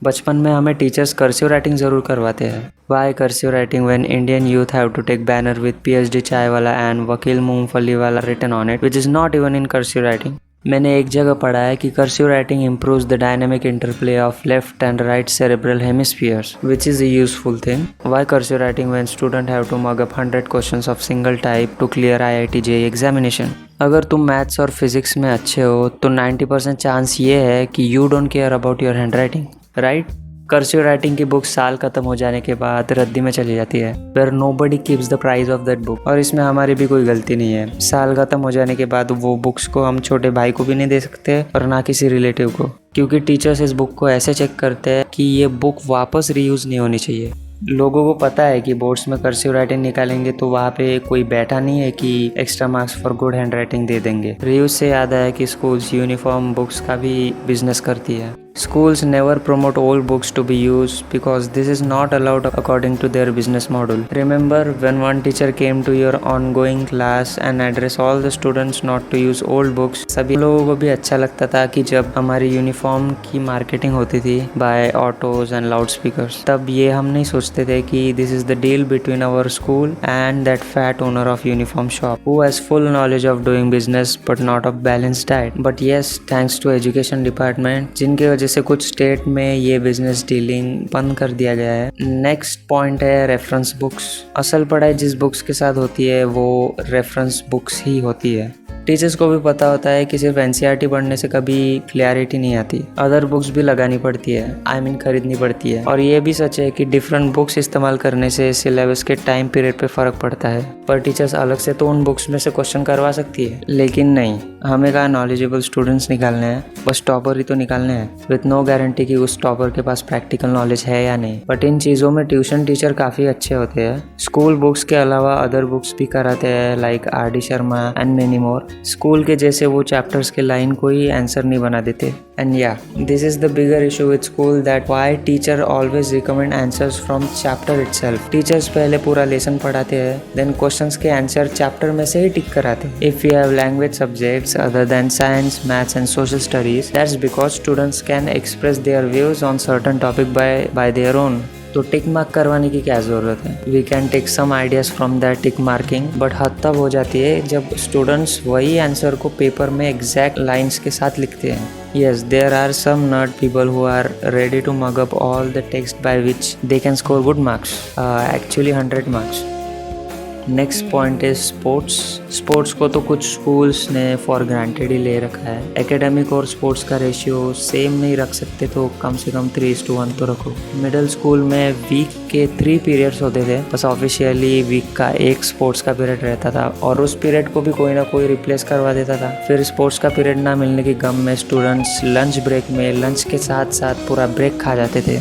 बचपन में हमें टीचर्स कर्सिव राइटिंग ज़रूर करवाते हैं। Why cursive writing when Indian youth have to take banner with PhD chai wala and vakil moongfali wala written on it, which is not even in cursive writing. मैंने एक जगह पढ़ा है कि cursive writing improves the dynamic interplay of left and right cerebral hemispheres, which is a useful thing. Why cursive writing when student have to mug up 100 questions of single type to clear IIT JEE examination? अगर तुम maths और physics में अच्छे हो तो 90% chance ये है कि you don't care about your hand writing, right? Cursive writing की बुक साल खत्म हो जाने के बाद रद्दी में चली जाती है, where nobody keeps the price of that book. और इसमें हमारी भी कोई गलती नहीं है। साल खत्म हो जाने के बाद वो बुक्स को हम छोटे भाई को भी नहीं दे सकते और ना किसी रिलेटिव को, क्योंकि टीचर्स इस बुक को ऐसे चेक करते हैं कि ये बुक वापस रीयूज नहीं होनी चाहिए। लोगों को पता है कि बोर्ड्स में कर्सिव राइटिंग निकालेंगे तो वहाँ पे कोई बैठा नहीं है कि extra marks for good handwriting दे देंगे। रीयूज से याद आया कि स्कूल्स यूनिफॉर्म बुक्स का भी बिजनेस करती है। Schools never promote old books to be used because this is not allowed according to their business model. Remember when one teacher came to your ongoing class and addressed all the students not to use old books? सभी लोगों को भी अच्छा लगता था कि जब हमारी यूनिफॉर्म की मार्केटिंग होती थी by autos and loud speakers, तब ये हम नहीं सोचते थे कि this is the deal between our school and that fat owner of uniform shop who has full knowledge of doing business but not of balanced diet. But yes, thanks to education department, जिनकी वजह से कुछ state में ये business dealing बंद कर दिया गया है। नेक्स्ट पॉइंट है रेफरेंस बुक्स। असल पढ़ाई जिस बुक्स के साथ होती है वो रेफरेंस बुक्स ही होती है। टीचर्स को भी पता होता है कि सिर्फ NCERT पढ़ने से कभी क्लैरिटी नहीं आती, अदर बुक्स भी लगानी पड़ती है, खरीदनी पड़ती है। और ये भी सच है कि डिफरेंट बुक्स इस्तेमाल करने से सिलेबस के टाइम पीरियड पे फ़र्क पड़ता है। पर टीचर्स अलग से तो उन बुक्स में से क्वेश्चन करवा सकती है, लेकिन नहीं, हमें कहाँ नॉलेजेबल स्टूडेंट्स निकालने हैं, बस टॉपर ही तो निकालने हैं, विथ नो गारंटी कि उस टॉपर के पास प्रैक्टिकल नॉलेज है या नहीं। बट इन चीज़ों में ट्यूशन टीचर काफ़ी अच्छे होते हैं। स्कूल बुक्स के अलावा अदर बुक्स भी कराते हैं, like RD Sharma and many more. School के जैसे वो चैप्टर्स के लाइन को ही आंसर नहीं बना देते। एंड या this is the bigger issue with school, that why teacher always recommend answers from chapter itself. Teachers पहले पूरा लेसन पढ़ाते हैं, देन क्वेश्चंस के आंसर चैप्टर में से ही टिक कराते हैं। If you have language subjects other than science, maths and social studies, that's because students can express their views on certain topic by their own. तो टिक मार्क करवाने की क्या ज़रूरत है? We can take some ideas from that tick marking, but हद तब हो जाती है जब स्टूडेंट्स वही आंसर को पेपर में एग्जैक्ट लाइंस के साथ लिखते हैं। Yes, there are some nerd people who are ready to mug up all the text by which they can score good marks, actually 100 marks. Next point is sports. Sports को तो कुछ schools ने for granted ही ले रखा है। Academic और sports का ratio same नहीं रख सकते तो कम से कम 3:1 तो रखो। मिडिल स्कूल में वीक के 3 पीरियड्स होते थे, बस ऑफिशियली वीक का एक स्पोर्ट्स का पीरियड रहता था और उस पीरियड को भी कोई ना कोई रिप्लेस करवा देता था। फिर स्पोर्ट्स का पीरियड ना मिलने की गम में स्टूडेंट्स लंच ब्रेक में लंच के साथ साथ पूरा ब्रेक खा जाते थे।